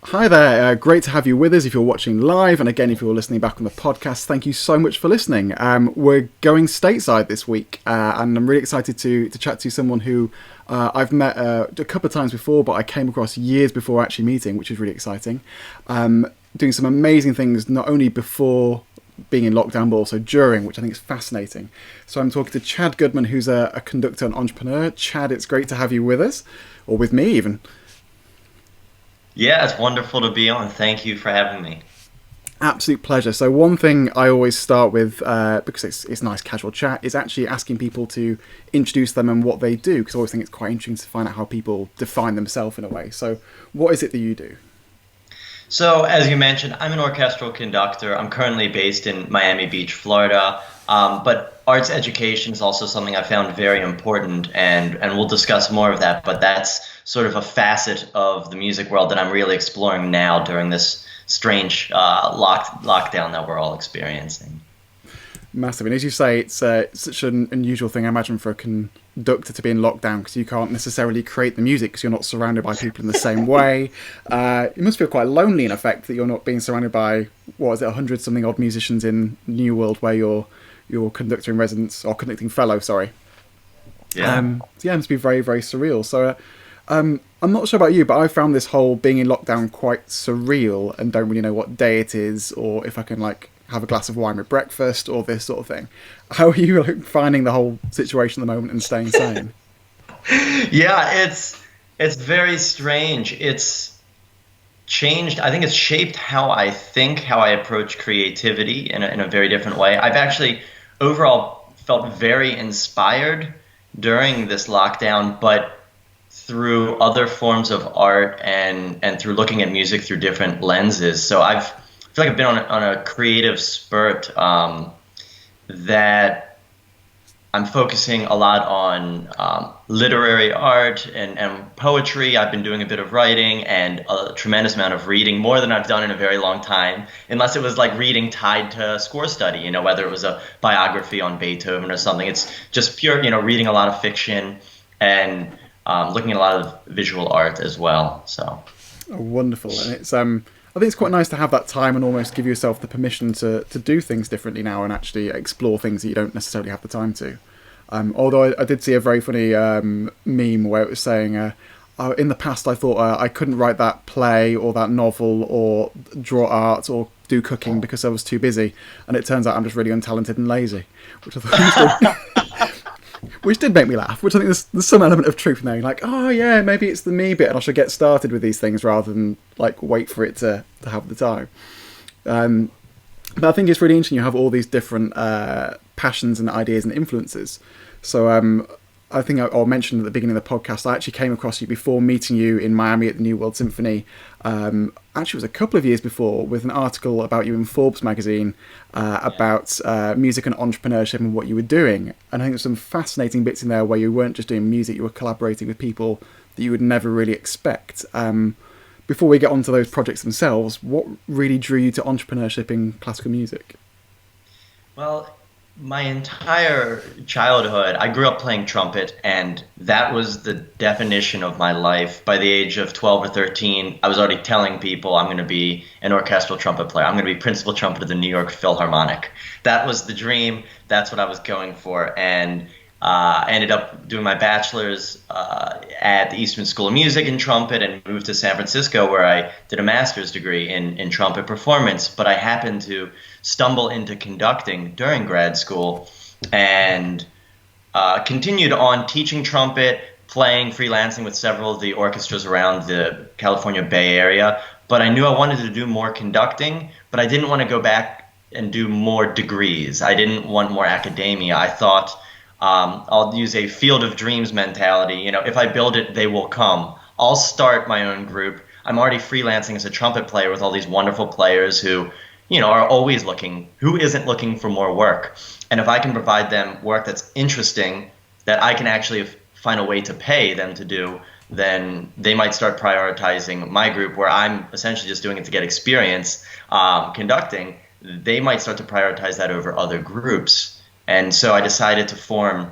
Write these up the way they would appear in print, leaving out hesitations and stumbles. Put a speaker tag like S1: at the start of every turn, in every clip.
S1: Hi there, great to have you with us if you're watching live, and again if you're listening back on the podcast, thank you so much for listening. We're going stateside this week, and I'm really excited to chat to someone who I've met a couple of times before, but I came across years before actually meeting, which is really exciting. Doing some amazing things, not only before being in lockdown, but also during, which I think is fascinating. So I'm talking to Chad Goodman, who's a conductor and entrepreneur. Chad, it's great to have you with us, or with me even.
S2: Yeah, it's wonderful to be on. Thank you for having me.
S1: Absolute pleasure. So one thing I always start with, because it's nice casual chat, is actually asking people to introduce them and what they do, because I always think it's quite interesting to find out how people define themselves in a way. So what is it that you do?
S2: So, as you mentioned, I'm an orchestral conductor. I'm currently based in Miami Beach, Florida. But arts education is also something I found very important, and we'll discuss more of that. But that's sort of a facet of the music world that I'm really exploring now during this strange lockdown that we're all experiencing.
S1: Massive. And as you say, it's such an unusual thing, I imagine, for a conductor to be in lockdown, because you can't necessarily create the music because you're not surrounded by people in the same way. It must feel quite lonely, in effect, that you're not being surrounded by, what is it, 100 something odd musicians in New World, where you're conductor in residence, or conducting fellow, sorry.
S2: Yeah.
S1: So yeah, it must be very, very surreal. So I'm not sure about you, but I found this whole being in lockdown quite surreal, and don't really know what day it is, or if I can like have a glass of wine with breakfast, or this sort of thing. How are you like, finding the whole situation at the moment and staying sane?
S2: Yeah, it's very strange. It's changed. I think it's shaped how I think, how I approach creativity in a very different way. I've actually overall felt very inspired during this lockdown, but through other forms of art and through looking at music through different lenses. So I feel like I've been on a creative spurt that I'm focusing a lot on literary art and poetry. I've been doing a bit of writing and a tremendous amount of reading, more than I've done in a very long time, unless it was like reading tied to score study, whether it was a biography on Beethoven or something. It's just pure, reading a lot of fiction and looking at a lot of visual art as well. So.
S1: Oh, wonderful. And it's I think it's quite nice to have that time and almost give yourself the permission to do things differently now, and actually explore things that you don't necessarily have the time to. Although I did see a very funny meme where it was saying, in the past I thought I couldn't write that play or that novel or draw art or do cooking because I was too busy, and it turns out I'm just really untalented and lazy, which I thought which did make me laugh, which I think there's some element of truth in there. You're like, oh yeah, maybe it's the me bit and I should get started with these things rather than like wait for it to have the time. But I think it's really interesting you have all these different passions and ideas and influences. So I think I'll mention at the beginning of the podcast, I actually came across you before meeting you in Miami at the New World Symphony. Actually, it was a couple of years before, with an article about you in Forbes magazine about music and entrepreneurship and what you were doing. And I think there's some fascinating bits in there where you weren't just doing music, you were collaborating with people that you would never really expect. Before we get onto those projects themselves, what really drew you to entrepreneurship in classical music?
S2: Well, my entire childhood, I grew up playing trumpet, and that was the definition of my life. By the age of 12 or 13, I was already telling people I'm going to be an orchestral trumpet player. I'm going to be principal trumpeter of the New York Philharmonic. That was the dream. That's what I was going for. And I ended up doing my bachelor's at the Eastman School of Music in trumpet and moved to San Francisco, where I did a master's degree in trumpet performance. But I happened to stumble into conducting during grad school and continued on teaching trumpet, playing, freelancing with several of the orchestras around the California Bay Area. But I knew I wanted to do more conducting, but I didn't want to go back and do more degrees. I didn't want more academia. I thought I'll use a field of dreams mentality. If I build it, they will come. I'll start my own group. I'm already freelancing as a trumpet player with all these wonderful players who, are always looking, who isn't looking for more work? And if I can provide them work that's interesting, that I can actually find a way to pay them to do, then they might start prioritizing my group, where I'm essentially just doing it to get experience conducting. They might start to prioritize that over other groups. And so I decided to form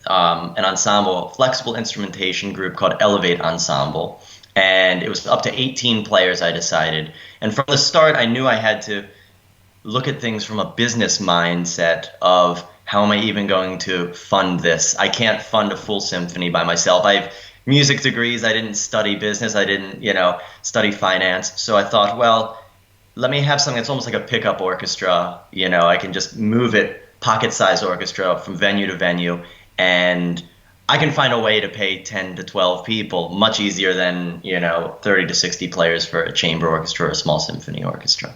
S2: an ensemble, flexible instrumentation group called Elevate Ensemble. And it was up to 18 players, I decided. And from the start, I knew I had to look at things from a business mindset of how am I even going to fund this? I can't fund a full symphony by myself. I have music degrees. I didn't study business. I didn't, study finance. So I thought, well, let me have something that's almost like a pickup orchestra. I can just move it, pocket-sized orchestra from venue to venue, and I can find a way to pay 10 to 12 people much easier than, 30 to 60 players for a chamber orchestra or a small symphony orchestra.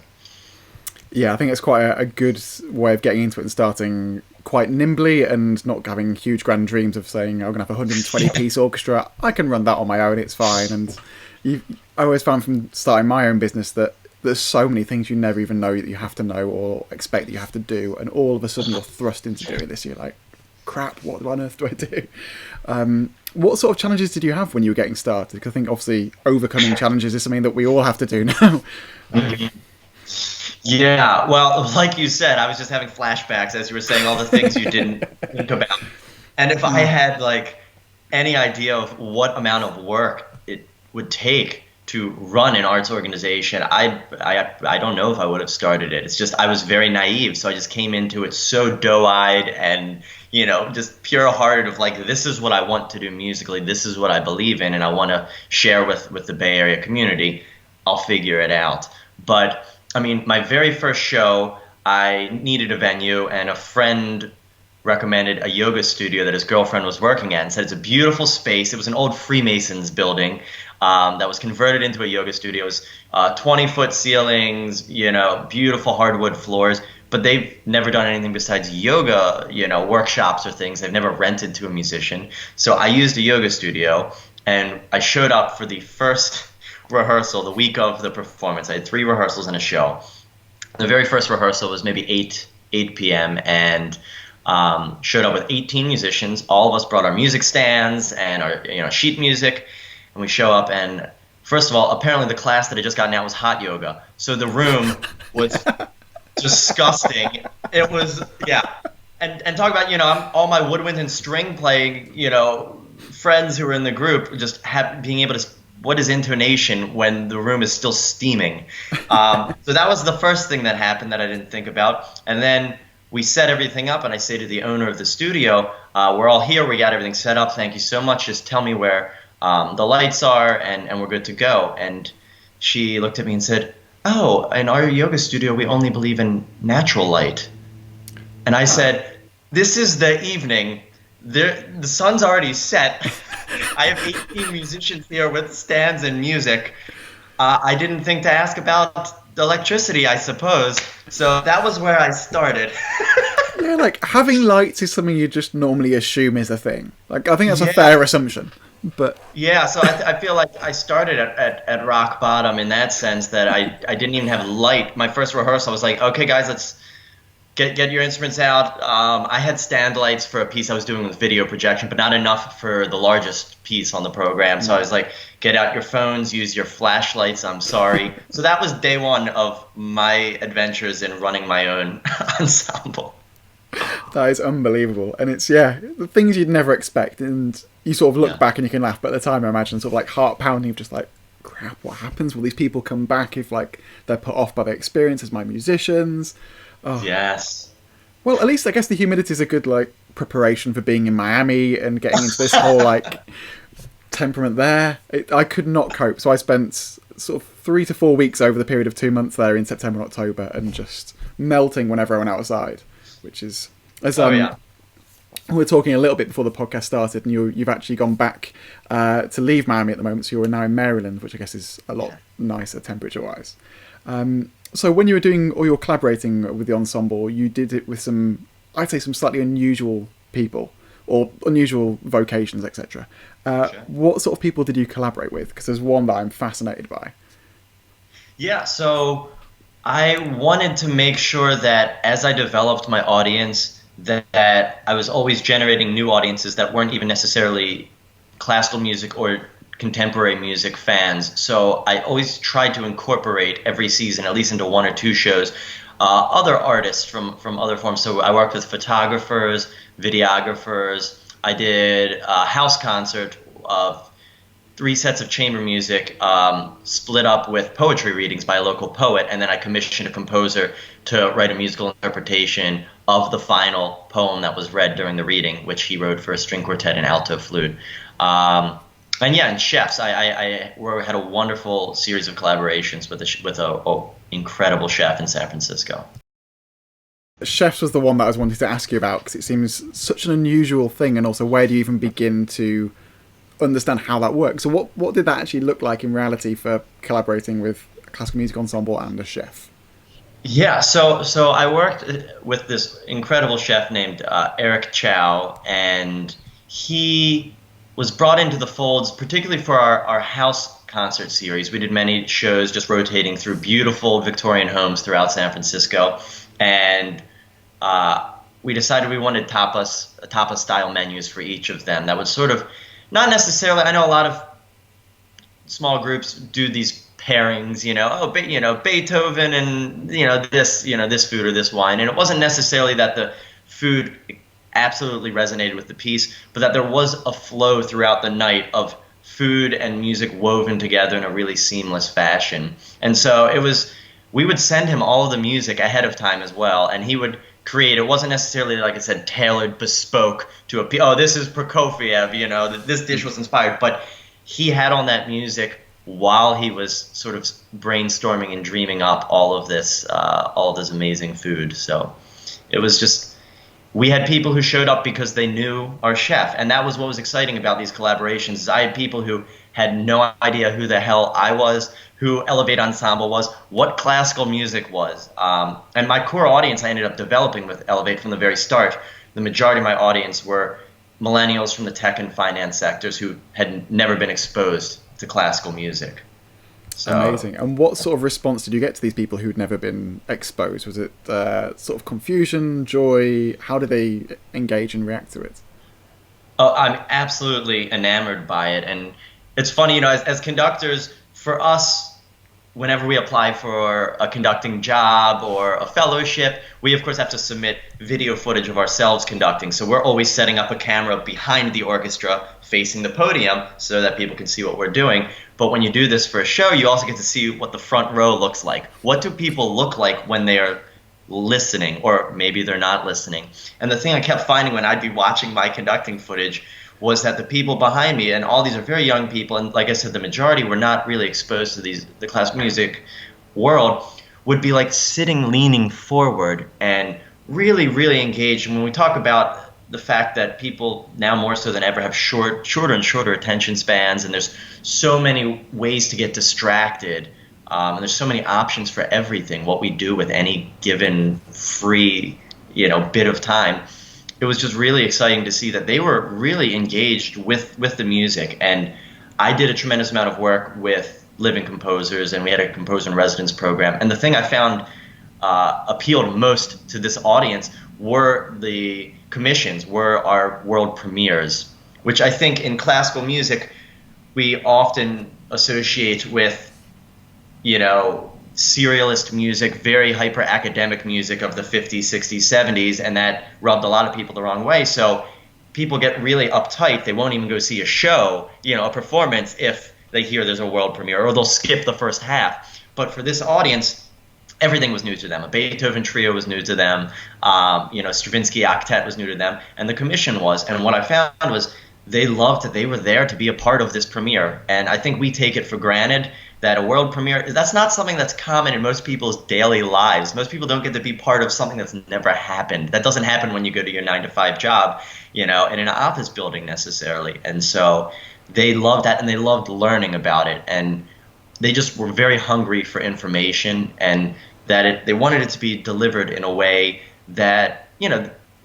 S1: Yeah, I think it's quite a good way of getting into it and starting quite nimbly and not having huge grand dreams of saying, I'm going to have a 120-piece orchestra. I can run that on my own, it's fine. And I always found from starting my own business that there's so many things you never even know that you have to know or expect that you have to do. And all of a sudden you're thrust into doing this. You're like, crap, what on earth do I do? What sort of challenges did you have when you were getting started? Because I think obviously overcoming challenges is something that we all have to do now.
S2: Yeah, well, like you said, I was just having flashbacks as you were saying all the things you didn't think about. And if I had any idea of what amount of work it would take to run an arts organization, I don't know if I would have started it. It's just I was very naive, so I just came into it so doe-eyed and just pure-hearted of this is what I want to do musically, this is what I believe in, and I want to share with the Bay Area community. I'll figure it out. But I mean, my very first show, I needed a venue, and a friend recommended a yoga studio that his girlfriend was working at and said it's a beautiful space. It was an old Freemasons building that was converted into a yoga studio. It was 20-foot ceilings, beautiful hardwood floors, but they've never done anything besides yoga, workshops or things. They've never rented to a musician. So I used a yoga studio, and I showed up for the first rehearsal the week of the performance. I had 3 rehearsals and a show. The very first rehearsal was maybe 8 p.m. and showed up with 18 musicians. All of us brought our music stands and our sheet music, and we show up. And first of all, apparently the class that had just gotten out was hot yoga, so the room was disgusting. It was and talk about all my woodwind and string playing friends who were in the group just being able to. What is intonation when the room is still steaming? So that was the first thing that happened that I didn't think about. And then we set everything up, and I say to the owner of the studio, we're all here, we got everything set up, thank you so much, just tell me where the lights are, and we're good to go. And she looked at me and said, oh, in our yoga studio, we only believe in natural light. And I said, this is the evening. The sun's already set. I have 18 musicians here with stands and music. I didn't think to ask about the electricity, I suppose. So that was where I started.
S1: Yeah, having lights is something you just normally assume is a thing. I think that's a fair assumption. But
S2: yeah, so I feel like I started at rock bottom in that sense that I didn't even have light. My first rehearsal, I was like, okay, guys, let's get your instruments out. I had stand lights for a piece I was doing with video projection, but not enough for the largest piece on the program. So I was like, get out your phones, use your flashlights, I'm sorry. So that was day one of my adventures in running my own ensemble.
S1: That is unbelievable. And it's, the things you'd never expect. And you sort of look back and you can laugh, but at the time I imagine sort of heart pounding of just crap, what happens? Will these people come back if they're put off by their experience as my musicians? Oh.
S2: Yes.
S1: Well, at least I guess the humidity is a good preparation for being in Miami and getting into this whole temperament there. I could not cope, so I spent sort of 3 to 4 weeks over the period of 2 months there in September and October, and just melting whenever I went outside, which is as we were talking a little bit before the podcast started, and you've actually gone back to leave Miami at the moment, so you're now in Maryland, which I guess is a lot nicer temperature wise. So when you were doing all your collaborating with the ensemble, you did it with some slightly unusual people or unusual vocations, etc. What sort of people did you collaborate with? Because there's one that I'm fascinated by.
S2: Yeah, so I wanted to make sure that as I developed my audience, that I was always generating new audiences that weren't even necessarily classical music or contemporary music fans. So I always tried to incorporate every season, at least into 1 or 2 shows, other artists from other forms. So I worked with photographers, videographers, I did a house concert of 3 sets of chamber music, split up with poetry readings by a local poet, and then I commissioned a composer to write a musical interpretation of the final poem that was read during the reading, which he wrote for a string quartet and alto flute. And yeah, and chefs. We had a wonderful series of collaborations with a incredible chef in San Francisco.
S1: Chefs was the one that I was wanting to ask you about because it seems such an unusual thing, and also where do you even begin to understand how that works? So what did that actually look like in reality for collaborating with a classical music ensemble and a chef?
S2: Yeah, so I worked with this incredible chef named Eric Chow, and he was brought into the folds particularly for our house concert series. We did many shows just rotating through beautiful Victorian homes throughout San Francisco, and we decided we wanted tapas style menus for each of them. That would sort of not necessarily. I know a lot of small groups do these pairings, Beethoven and this food or this wine, and it wasn't necessarily that the food absolutely resonated with the piece, but that there was a flow throughout the night of food and music woven together in a really seamless fashion. And so we would send him all of the music ahead of time as well, and he would create. It wasn't necessarily, like I said, tailored, bespoke to this is Prokofiev, this dish was inspired, but he had on that music while he was sort of brainstorming and dreaming up all of this amazing food. So it was just, we had people who showed up because they knew our chef, and that was what was exciting about these collaborations. Is I had people who had no idea who the hell I was, who Elevate Ensemble was, what classical music was. And my core audience I ended up developing with Elevate from the very start. The majority of my audience were millennials from the tech and finance sectors who had never been exposed to classical music. So,
S1: amazing. And what sort of response did you get to these people who'd never been exposed? Was it sort of confusion, joy? How did they engage and react to it?
S2: oh, I'm absolutely enamored by it. And it's funny, as conductors, for us, whenever we apply for a conducting job or a fellowship, we of course have to submit video footage of ourselves conducting. So we're always setting up a camera behind the orchestra facing the podium so that people can see what we're doing. But when you do this for a show, you also get to see what the front row looks like. What do people look like when they are listening, or maybe they're not listening? And the thing I kept finding when I'd be watching my conducting footage was that the people behind me, and all these are very young people, and like I said, the majority were not really exposed to the classical music world, would be like sitting, leaning forward, and really, really engaged. And when we talk about the fact that people now more so than ever have shorter and shorter attention spans, and there's so many ways to get distracted, and there's so many options for everything, what we do with any given free, bit of time. It was just really exciting to see that they were really engaged with the music. And I did a tremendous amount of work with living composers, and we had a composer in residence program. And the thing I found appealed most to this audience were the commissions, were our world premieres, which I think in classical music we often associate with, serialist music, very hyper academic music of the 50s, 60s, 70s, and that rubbed a lot of people the wrong way. So people get really uptight. They won't even go see a show, a performance, if they hear there's a world premiere, or they'll skip the first half. But for this audience, everything was new to them. A Beethoven trio was new to them. Stravinsky octet was new to them, and the commission was. And what I found was they loved that they were there to be a part of this premiere. And I think we take it for granted that a world premiere, that's not something that's common in most people's daily lives. Most people don't get to be part of something that's never happened. That doesn't happen when you go to your 9-to-5 job, in an office building necessarily. And so they loved that, and they loved learning about it. And they just were very hungry for information, and that they wanted it to be delivered in a way that,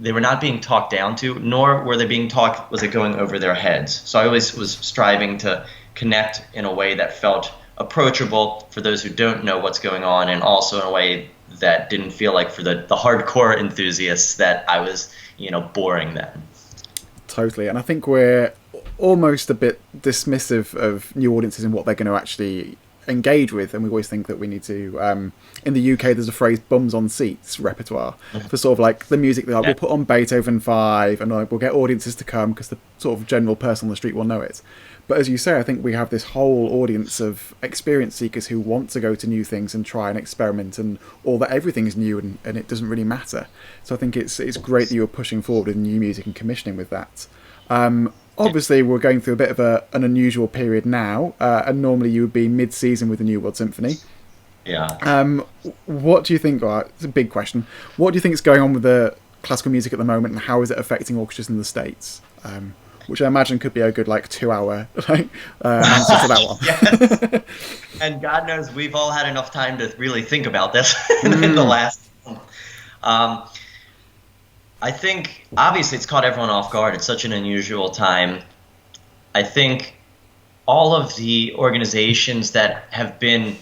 S2: they were not being talked down to, nor were they being talked, was it going over their heads. So I always was striving to connect in a way that felt approachable for those who don't know what's going on, and also in a way that didn't feel like for the hardcore enthusiasts that I was, boring them.
S1: Totally. And I think we're almost a bit dismissive of new audiences and what they're going to actually engage with, and we always think that we need to. In the UK, there's a phrase "bums on seats" repertoire for sort of like the music that we'll put on Beethoven 5, and like, we'll get audiences to come because the sort of general person on the street will know it. But as you say, I think we have this whole audience of experience seekers who want to go to new things and try and experiment, and all that everything's new and it doesn't really matter. So I think it's great that you're pushing forward with new music and commissioning with that. Obviously, we're going through a bit of an unusual period now, and normally you would be mid-season with the New World Symphony.
S2: Yeah.
S1: What do you think? Well, it's a big question. What do you think is going on with the classical music at the moment, and how is it affecting orchestras in the States? Which I imagine could be a good 2-hour answer to that one.
S2: Yes. And God knows we've all had enough time to really think about this in the last month. I think obviously it's caught everyone off guard. It's such an unusual time. I think all of the organizations that have been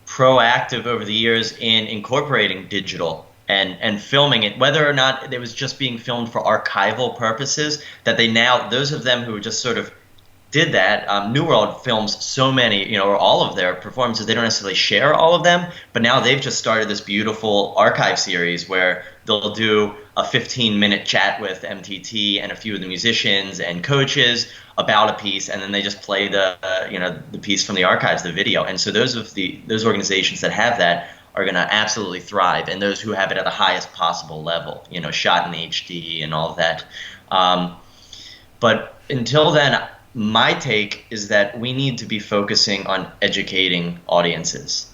S2: proactive over the years in incorporating digital and filming it, whether or not it was just being filmed for archival purposes, that they now, those of them who just sort of did that, New World films so many, or all of their performances. They don't necessarily share all of them, but now they've just started this beautiful archive series where they'll do a 15-minute chat with MTT and a few of the musicians and coaches about a piece, and then they just play the the piece from the archives, the video. And so those organizations that have that are going to absolutely thrive, and those who have it at the highest possible level, shot in HD and all of that. But until then, my take is that we need to be focusing on educating audiences.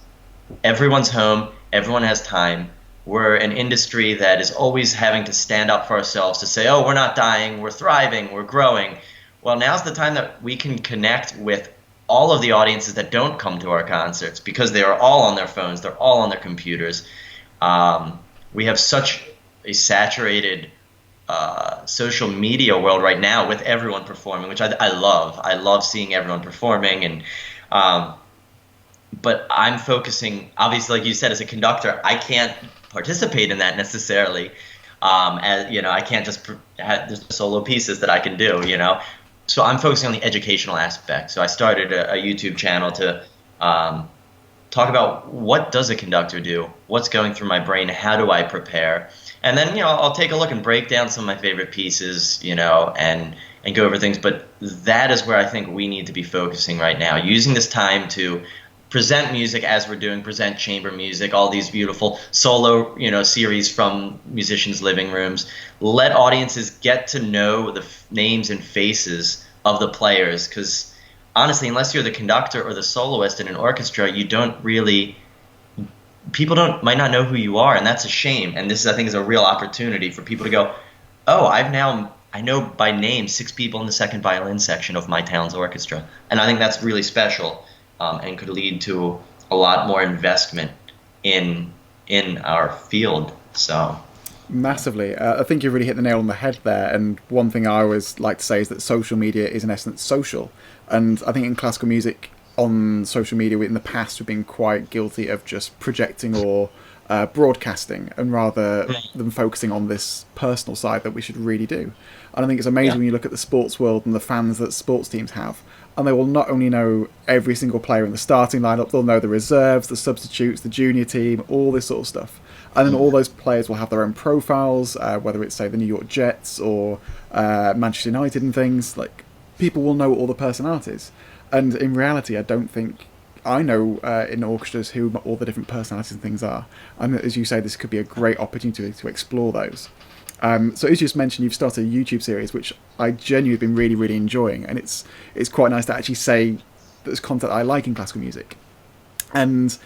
S2: Everyone's home, everyone has time. We're an industry that is always having to stand up for ourselves to say, oh, we're not dying, we're thriving, we're growing. Well, now's the time that we can connect with all of the audiences that don't come to our concerts, because they are all on their phones, they're all on their computers. We have such a saturated social media world right now with everyone performing, which I love. I love seeing everyone performing, and but I'm focusing, obviously, like you said, as a conductor, I can't participate in that necessarily. As I can't just have there's solo pieces that I can do, So I'm focusing on the educational aspect. So I started a YouTube channel to talk about what does a conductor do, what's going through my brain, how do I prepare, and then I'll take a look and break down some of my favorite pieces, and go over things. But that is where I think we need to be focusing right now, using this time to present music as we're doing, present chamber music, all these beautiful solo, series from musicians' living rooms. Let audiences get to know the names and faces of the players, because honestly, unless you're the conductor or the soloist in an orchestra, people might not know who you are, and that's a shame. And this, I think, is a real opportunity for people to go, oh, I know by name 6 people in the second violin section of my town's orchestra. And I think that's really special. And could lead to a lot more investment in our field. So
S1: massively, I think you really hit the nail on the head there. And one thing I always like to say is that social media is in essence social. And I think in classical music, on social media in the past, we've been quite guilty of just projecting or broadcasting, and rather than focusing on this personal side that we should really do. And I think it's amazing when you look at the sports world and the fans that sports teams have. And they will not only know every single player in the starting lineup, they'll know the reserves, the substitutes, the junior team, all this sort of stuff. And then all those players will have their own profiles, whether it's, say, the New York Jets or Manchester United and things. Like, people will know all the personalities. And in reality, I don't think I know in orchestras who all the different personalities and things are. And as you say, this could be a great opportunity to explore those. So as you just mentioned, you've started a YouTube series, which I genuinely have been really, really enjoying. And it's quite nice to actually say there's content I like in classical music. And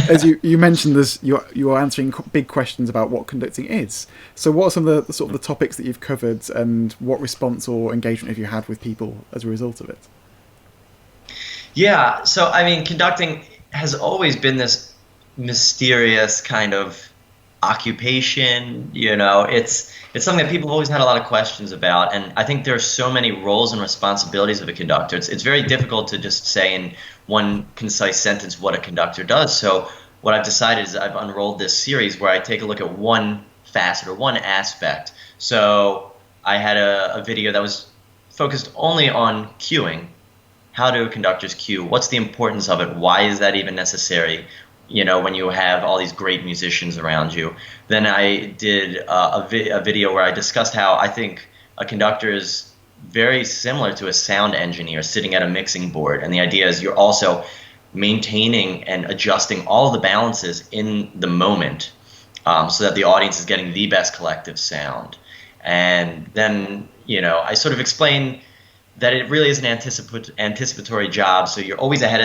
S1: as you mentioned, you're answering big questions about what conducting is. So what are some of the sort of the topics that you've covered, and what response or engagement have you had with people as a result of it?
S2: Yeah, so I mean, conducting has always been this mysterious kind of occupation. It's something that people have always had a lot of questions about, and I think there are so many roles and responsibilities of a conductor. It's very difficult to just say in one concise sentence what a conductor does. So what I've decided is I've unrolled this series where I take a look at one facet or one aspect. So I had a video that was focused only on cueing, how do conductors cue? What's the importance of it? Why is that even necessary? When you have all these great musicians around you. Then I did a video where I discussed how I think a conductor is very similar to a sound engineer sitting at a mixing board. And the idea is you're also maintaining and adjusting all of the balances in the moment, so that the audience is getting the best collective sound. And then, I sort of explain that it really is an anticipatory job. So you're always ahead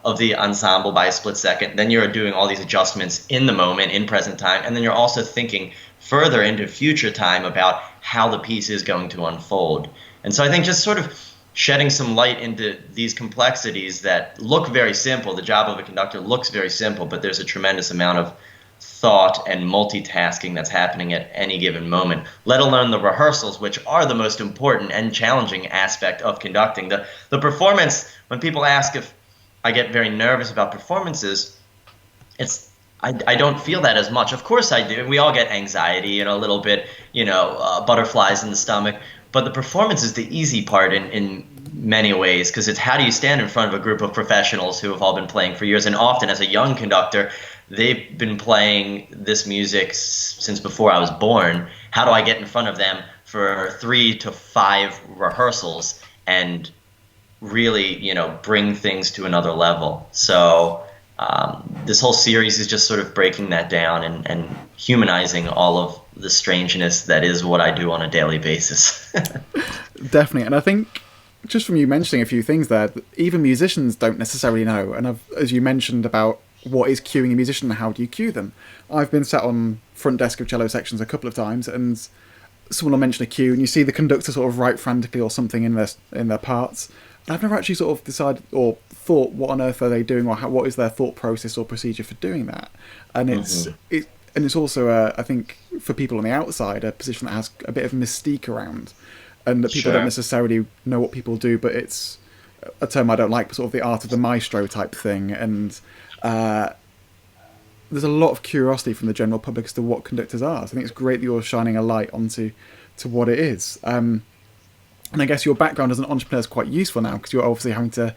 S2: of the ensemble by a split second. Then you're doing all these adjustments in the moment, in present time. And then you're also thinking further into future time about how the piece is going to unfold. And so I think just sort of shedding some light into these complexities that look very simple. The job of a conductor looks very simple, but there's a tremendous amount of thought and multitasking that's happening at any given moment, let alone the rehearsals, which are the most important and challenging aspect of conducting. The performance, when people ask if I get very nervous about performances, I don't feel that as much. Of course I do. We all get anxiety and a little bit, butterflies in the stomach. But the performance is the easy part in many ways, because it's how do you stand in front of a group of professionals who have all been playing for years. And often as a young conductor, they've been playing this music since before I was born. How do I get in front of them for 3 to 5 rehearsals and really, bring things to another level? So this whole series is just sort of breaking that down and humanizing all of the strangeness that is what I do on a daily basis.
S1: Definitely. And I think just from you mentioning a few things there, even musicians don't necessarily know. And as you mentioned about what is cueing a musician and how do you cue them, I've been sat on front desk of cello sections a couple of times, and someone will mention a cue and you see the conductor sort of write frantically or something in their parts. And I've never actually sort of decided or thought what on earth are they doing, or what is their thought process or procedure for doing that. And it's also I think for people on the outside a position that has a bit of mystique around, and that people don't necessarily know what people do, but it's a term I don't like, but sort of the art of the maestro type thing. And there's a lot of curiosity from the general public as to what conductors are. So I think it's great that you're shining a light onto what it is. And I guess your background as an entrepreneur is quite useful now, because you're obviously having to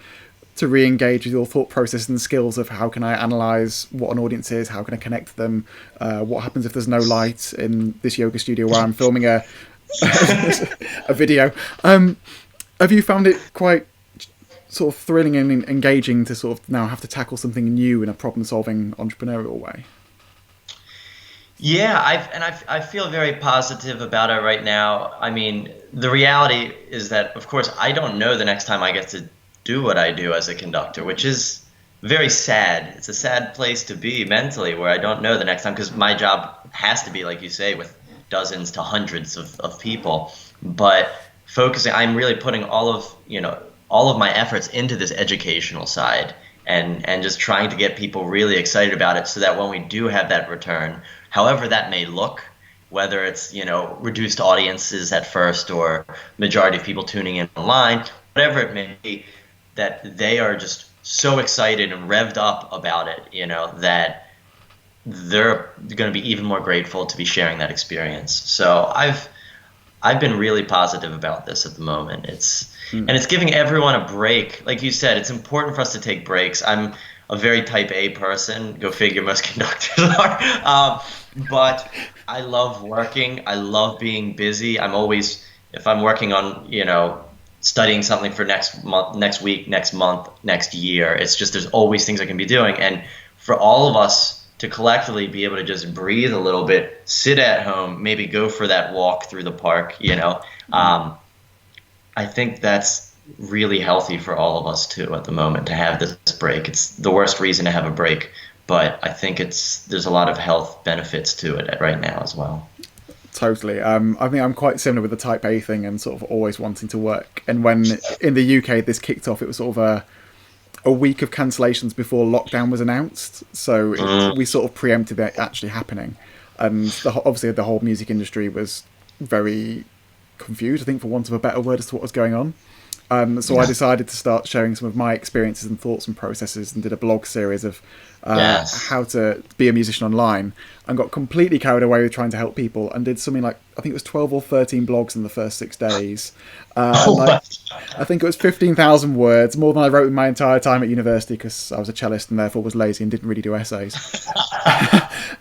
S1: re-engage with your thought process and skills of how can I analyse what an audience is, how can I connect them, what happens if there's no light in this yoga studio where I'm filming a video. Have you found it quite sort of thrilling and engaging to sort of now have to tackle something new in a problem-solving entrepreneurial way?
S2: Yeah, I feel very positive about it right now. I mean, the reality is that, of course, I don't know the next time I get to do what I do as a conductor, which is very sad. It's a sad place to be mentally, where I don't know the next time, because my job has to be, like you say, with dozens to hundreds of people. But I'm really putting all of my efforts into this educational side, and just trying to get people really excited about it, so that when we do have that return, however that may look, whether it's reduced audiences at first or majority of people tuning in online, whatever it may be, that they are just so excited and revved up about it, that they're going to be even more grateful to be sharing that experience. So I've been really positive about this at the moment. And it's giving everyone a break. Like you said, it's important for us to take breaks. I'm a very type A person. Go figure, most conductors are. But I love working. I love being busy. If I'm working on, studying something for next month, next week, next month, next year, it's just there's always things I can be doing. And for all of us to collectively be able to just breathe a little bit, sit at home, maybe go for that walk through the park, I think that's really healthy for all of us too at the moment, to have this break. It's the worst reason to have a break, but I think there's a lot of health benefits to it right now as well.
S1: Totally. I think I'm quite similar with the type A thing and sort of always wanting to work. And when in the UK this kicked off, it was sort of a week of cancellations before lockdown was announced. So we sort of preempted it actually happening. And obviously the whole music industry was very confused, I think, for want of a better word, as to what was going on. So I decided to start sharing some of my experiences and thoughts and processes, and did a blog series of
S2: Yes.
S1: how to be a musician online, and got completely carried away with trying to help people, and did something like, I think it was 12 or 13 blogs in the first 6 days, and
S2: Oh
S1: like
S2: my
S1: I think it was 15,000 words, more than I wrote in my entire time at university, because I was a cellist and therefore was lazy and didn't really do essays.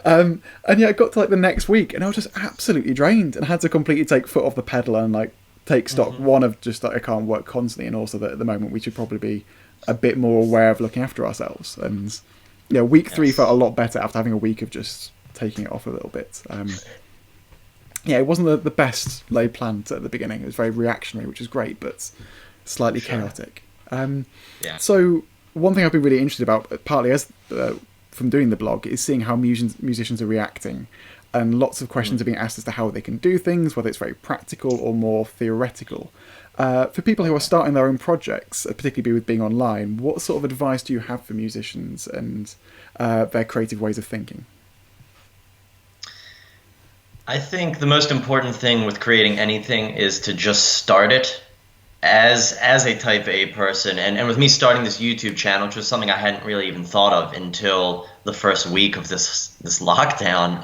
S1: And yeah, I got to like the next week and I was just absolutely drained, and had to completely take foot off the pedal and like take stock, one, of just that I can't work constantly, and also that at the moment we should probably be a bit more aware of looking after ourselves. And yeah, week 3 felt a
S2: Yes.
S1: lot better after having a week of just taking it off a little bit. Yeah, it wasn't the best laid plan at the beginning. It was very reactionary, which is great, but slightly
S2: Sure.
S1: chaotic.
S2: Yeah.
S1: So one thing I've been really interested about, partly as from doing the blog, is seeing how musicians are reacting, and lots of questions are being asked as to how they can do things, whether it's very practical or more theoretical. For people who are starting their own projects, particularly with being online, what sort of advice do you have for musicians and their creative ways of thinking?
S2: I think the most important thing with creating anything is to just start it as a type A person. And with me starting this YouTube channel, which was something I hadn't really even thought of until the first week of this lockdown.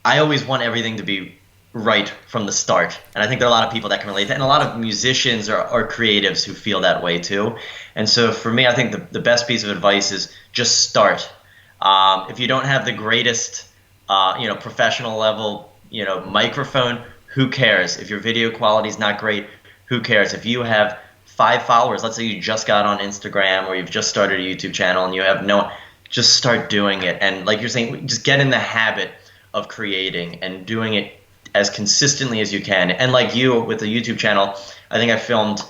S2: I always want everything to be right from the start. And I think there are a lot of people that can relate to that. And a lot of musicians or creatives who feel that way too. And so for me, I think the best piece of advice is just start. If you don't have the greatest, professional level, microphone, who cares? If your video quality is not great, who cares? If you have 5 followers, let's say you just got on Instagram or you've just started a YouTube channel and you have no, just start doing it. And like you're saying, just get in the habit of creating and doing it as consistently as you can. And like you with the YouTube channel, I think I filmed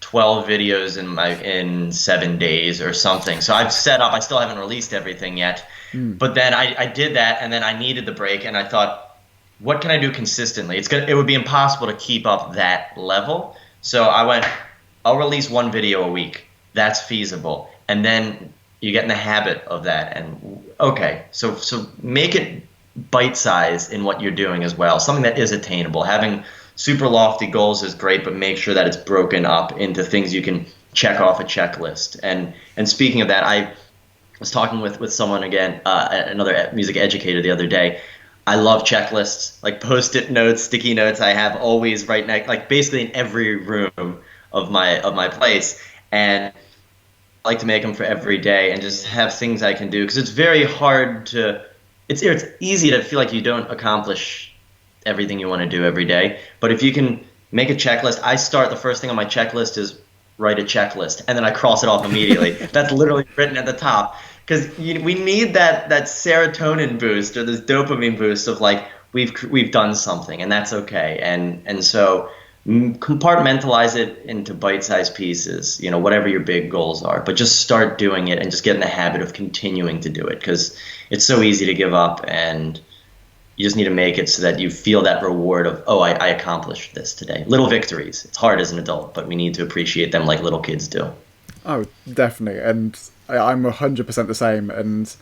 S2: 12 videos in 7 days or something. So I've set up, I still haven't released everything yet. But then I did that, and then I needed the break, and I thought, what can I do consistently? It would be impossible to keep up that level. So I went, I'll release one video a week. That's feasible. And then you get in the habit of that. And okay, so make it bite-sized in what you're doing as well. Something that is attainable. Having super lofty goals is great, but make sure that it's broken up into things you can check off a checklist. And speaking of that, I was talking with someone again, another music educator the other day. I love checklists, like post-it notes, sticky notes. I have always right next, like basically in every room of my place, and I like to make them for every day and just have things I can do, because it's very hard to. It's easy to feel like you don't accomplish everything you want to do every day, but if you can make a checklist, the first thing on my checklist is write a checklist, and then I cross it off immediately. That's literally written at the top, because we need that serotonin boost or this dopamine boost of like we've done something, and that's okay. And so compartmentalize it into bite-sized pieces, whatever your big goals are, but just start doing it and just get in the habit of continuing to do it, because it's so easy to give up, and you just need to make it so that you feel that reward of, oh, I accomplished this today. Little victories. It's hard as an adult, but we need to appreciate them like little kids do.
S1: Oh, definitely. And I'm 100% the same. And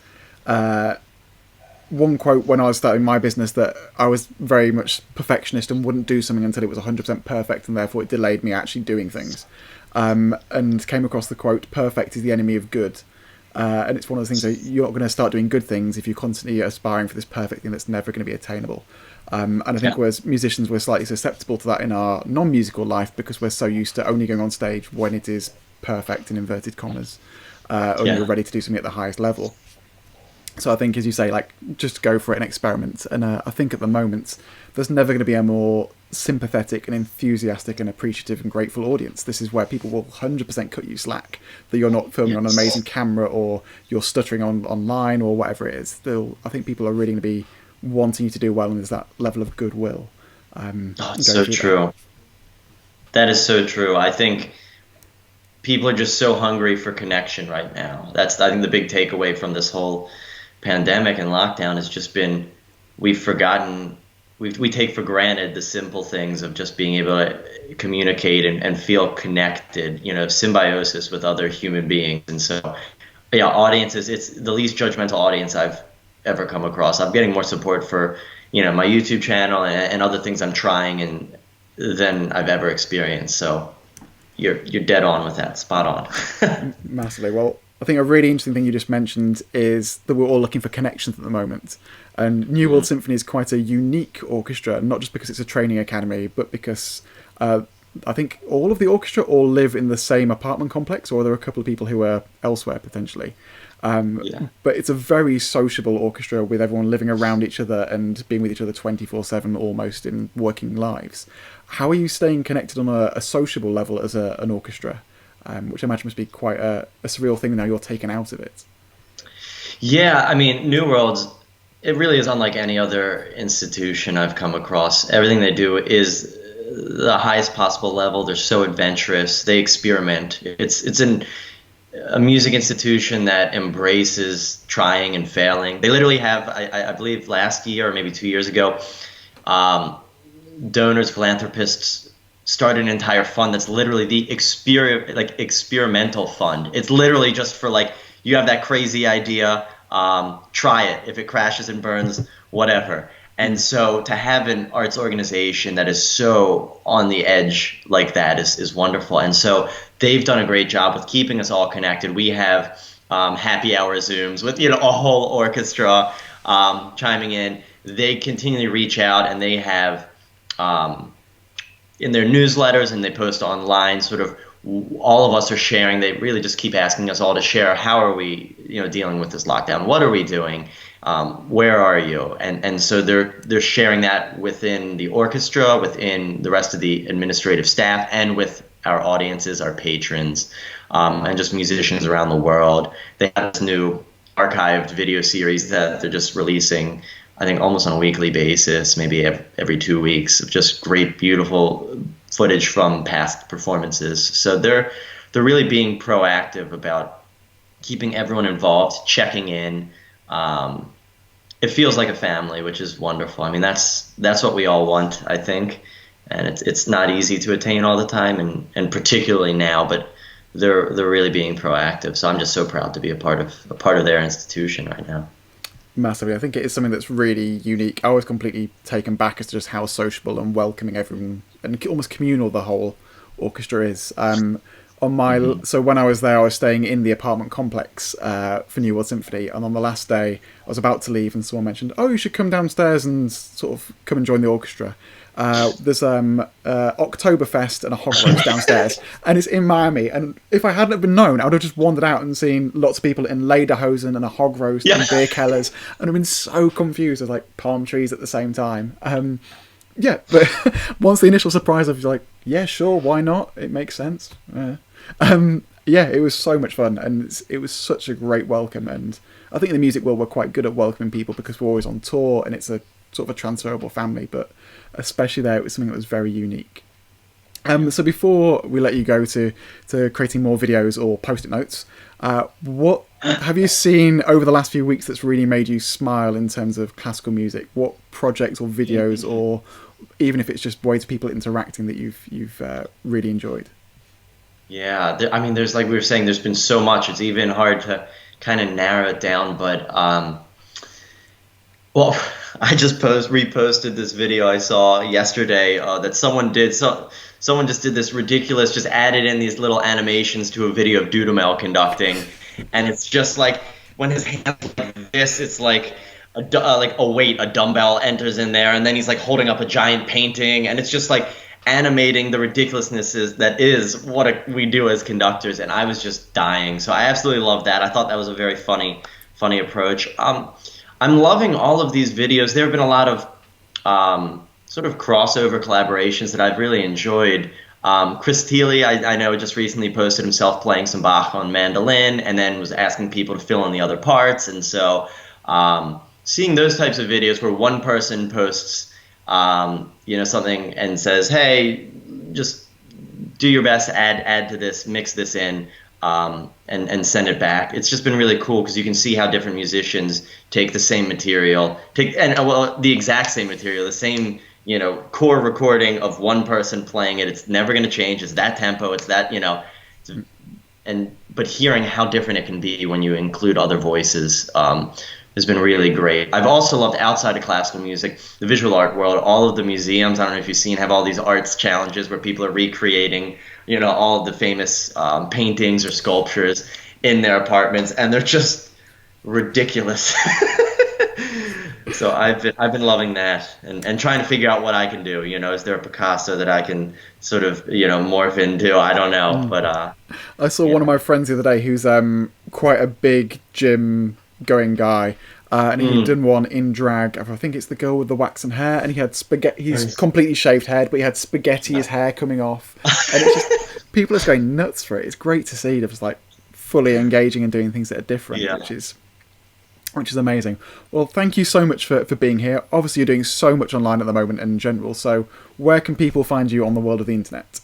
S1: one quote when I was starting my business, that I was very much perfectionist and wouldn't do something until it was 100% perfect, and therefore it delayed me actually doing things. And came across the quote, perfect is the enemy of good. And it's one of those things that you're not going to start doing good things if you're constantly aspiring for this perfect thing that's never going to be attainable. And I think as musicians, we're slightly susceptible to that in our non-musical life, because we're so used to only going on stage when it is perfect, in inverted commas, or you're ready to do something at the highest level. So I think, as you say, like, just go for it and experiment. And I think at the moment, there's never going to be a more sympathetic and enthusiastic and appreciative and grateful audience. This is where people will 100% cut you slack, that you're not filming on an amazing camera, or you're stuttering online, or whatever it is. I think people are really going to be wanting you to do well, and there's that level of goodwill.
S2: It's so true. That is so true. I think people are just so hungry for connection right now. That's, I think, the big takeaway from this whole pandemic and lockdown has just been, we've forgotten, we take for granted the simple things of just being able to communicate and feel connected, symbiosis with other human beings. And so, audiences, it's the least judgmental audience I've ever come across. I'm getting more support for, my YouTube channel and other things I'm trying, and than I've ever experienced. So you're dead on with that, spot on.
S1: Massively. Well, I think a really interesting thing you just mentioned is that we're all looking for connections at the moment. And New World Symphony is quite a unique orchestra, not just because it's a training academy, but because I think all of the orchestra all live in the same apartment complex, or there are a couple of people who are elsewhere potentially.
S2: Yeah.
S1: But it's a very sociable orchestra with everyone living around each other and being with each other 24/7 almost in working lives. How are you staying connected on a sociable level as an orchestra? Which I imagine must be quite a surreal thing now you're taken out of it.
S2: Yeah, I mean, New Worlds, it really is unlike any other institution I've come across. Everything they do is the highest possible level. They're so adventurous. They experiment. A music institution that embraces trying and failing. They literally have, I believe last year or maybe 2 years ago, donors, philanthropists started an entire fund that's literally the experimental fund. It's literally just for like, you have that crazy idea, try it. If it crashes and burns, whatever. And so to have an arts organization that is so on the edge like that is wonderful. And so they've done a great job with keeping us all connected. We have happy hour Zooms with a whole orchestra chiming in. They continually reach out, and they have in their newsletters, and they post online sort of all of us are sharing. They really just keep asking us all to share. How are we dealing with this lockdown? What are we doing? Where are you? And so they're sharing that within the orchestra, within the rest of the administrative staff, and with our audiences, our patrons, and just musicians around the world. They have this new archived video series that they're just releasing, I think almost on a weekly basis, maybe every 2 weeks, of just great, beautiful footage from past performances. So they're really being proactive about keeping everyone involved, checking in. It feels like a family, which is wonderful. I mean, that's what we all want, I think, and it's not easy to attain all the time, and particularly now. But they're really being proactive. So I'm just so proud to be a part of their institution right now.
S1: Massively. I think it is something that's really unique. I was completely taken back as to just how sociable and welcoming everyone and almost communal the whole orchestra is. So when I was there, I was staying in the apartment complex for New World Symphony, and on the last day, I was about to leave, and someone mentioned, "Oh, you should come downstairs and sort of come and join the orchestra. There's Oktoberfest and a hog roast downstairs, and it's in Miami. And if I hadn't have been known, I would have just wandered out and seen lots of people in lederhosen and a hog roast and beer kellers, and I've been so confused with like palm trees at the same time. Yeah, but once the initial surprise, I was like, yeah, sure, why not? It makes sense. Yeah, it was so much fun, and it was such a great welcome. And I think in the music world, we're quite good at welcoming people because we're always on tour, and it's a sort of a transferable family. But especially there, it was something that was very unique. So before we let you go to creating more videos or post-it notes, what have you seen over the last few weeks that's really made you smile in terms of classical music? What projects or videos, or even if it's just ways people interacting that you've really enjoyed?
S2: Yeah, I mean, there's, like we were saying, there's been so much. It's even hard to kind of narrow it down. But well, I just reposted this video I saw yesterday that someone did. So someone just did this ridiculous, just added in these little animations to a video of Dudamel conducting, and it's just like when his hands like this, it's like a weight, a dumbbell enters in there, and then he's like holding up a giant painting, and it's just like animating the ridiculousnesses that is what we do as conductors. And I was just dying. So I absolutely love that. I thought that was a very funny approach. I'm loving all of these videos. There have been a lot of sort of crossover collaborations that I've really enjoyed. Chris Thiele, I know, just recently posted himself playing some Bach on mandolin, and then was asking people to fill in the other parts. And so seeing those types of videos where one person posts something and says, hey, just do your best, add to this, mix this in, and send it back. It's just been really cool because you can see how different musicians take the same material, the exact same material, the same, core recording of one person playing it. It's never going to change. It's that tempo. It's that, but hearing how different it can be when you include other voices, has been really great. I've also loved outside of classical music, the visual art world. All of the museums, I don't know if you've seen, have all these arts challenges where people are recreating, all of the famous paintings or sculptures in their apartments, and they're just ridiculous. So I've been loving that, and trying to figure out what I can do. Is there a Picasso that I can sort of morph into? I don't know, but
S1: I saw
S2: yeah.
S1: one of my friends the other day who's quite a big gym going guy, and he'd done one in drag. I think it's the girl with the waxen hair, and he had spaghetti. He's completely shaved head, but he had spaghetti his hair coming off, and it's just people are just going nuts for it. It's great to see them just like fully engaging and doing things that are different,
S2: Yeah.
S1: which is amazing. Well, thank you so much for being here. Obviously, you're doing so much online at the moment in general. So, where can people find you on the world of the internet?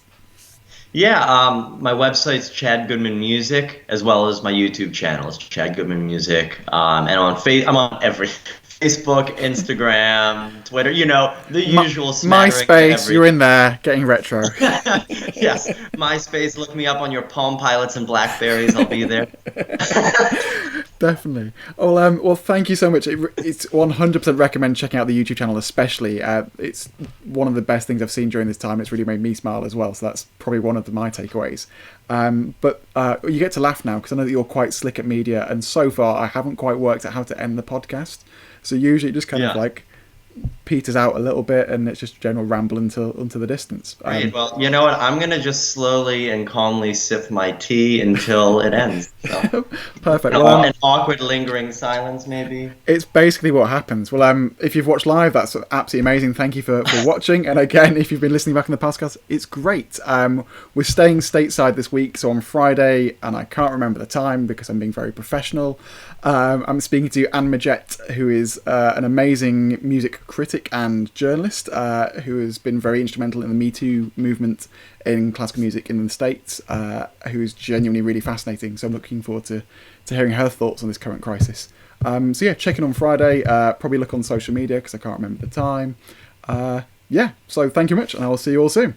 S2: Yeah, my website's Chad Goodman Music, as well as my YouTube channel is Chad Goodman Music. And I'm on every Facebook, Instagram, Twitter, the usual smattering of
S1: MySpace,
S2: everything.
S1: you're in there getting retro.
S2: Yes, MySpace, look me up on your Palm Pilots and Blackberries, I'll be there.
S1: Definitely. Well, thank you so much. It's 100% recommend checking out the YouTube channel, especially. It's one of the best things I've seen during this time. It's really made me smile as well. So that's probably one of my takeaways. But you get to laugh now because I know that you're quite slick at media. And so far, I haven't quite worked out how to end the podcast. So usually it just kind of like peters out a little bit and it's just general ramble into the distance.
S2: Great. Well, you know what? I'm going to just slowly and calmly sip my tea until it ends. So.
S1: Perfect.
S2: An awkward, lingering silence, maybe.
S1: It's basically what happens. Well, if you've watched live, that's absolutely amazing. Thank you for watching. And again, if you've been listening back in the podcast, it's great. We're staying stateside this week, so on Friday, and I can't remember the time because I'm being very professional. I'm speaking to Anne Majette, who is an amazing music critic and journalist who has been very instrumental in the Me Too movement in classical music in the States, who is genuinely really fascinating. So I'm looking forward to hearing her thoughts on this current crisis. So yeah, check in on Friday. Probably look on social media because I can't remember the time. So thank you much, and I will see you all soon.